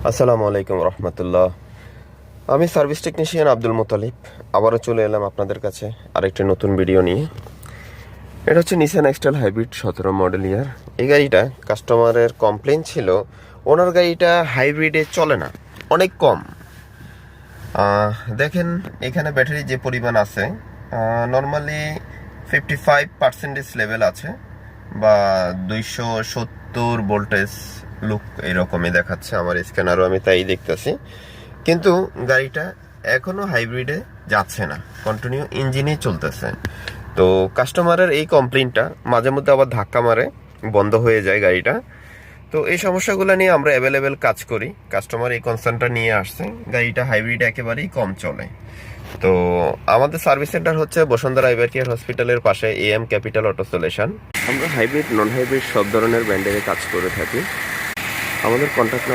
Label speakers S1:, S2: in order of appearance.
S1: আসসালামু আলাইকুম রহমতুল্লাহ। আমি সার্ভিস টেকনিশিয়ান আব্দুল মুতালিব। আবারও চলে এলাম আপনাদের কাছে আরেকটি নতুন ভিডিও নিয়ে। এটা হচ্ছে নিসান এক্সটেল হাইব্রিড 17 মডেল ইয়ার। এই গাড়িটা কাস্টমারের কমপ্লেন ছিল, ওনার গাড়িটা হাইব্রিডে চলে না, অনেক কম। দেখেন এখানে ব্যাটারি যে পরিমাণ আছে, নর্মালি 55% লেভেল আছে বা 270 ভোল্টেজ লুক এরকমই দেখাচ্ছে আমার স্ক্যানারও, আমি তাই দেখতেছি। কিন্তু গাড়িটা এখনো হাইব্রিডে যাচ্ছে না, কন্টিনিউ ইঞ্জিনেই চলতেছে। তো কাস্টমারের এই কমপ্লেনটা মাঝে মধ্যে আবার ধাক্কা মারে, বন্ধ হয়ে যায় গাড়িটা। তো এই সমস্যাগুলো নিয়ে আমরা অ্যাভেলেবেল কাজ করি। কাস্টমার এই কনসার্নটা নিয়ে আসছে, গাড়িটা হাইব্রিড একেবারেই কম চলে। তো আমাদের সার্ভিস সেন্টার হচ্ছে বসুন্ধরা আইভার কেয়ার হসপিটালের পাশে AM ক্যাপিটাল অটো সলিউশন। আমরা হাইব্রিড নন হাইব্রিড সব ধরনের ব্র্যান্ডের কাজ করে থাকি। আমাদের কন্ট্যাক্ট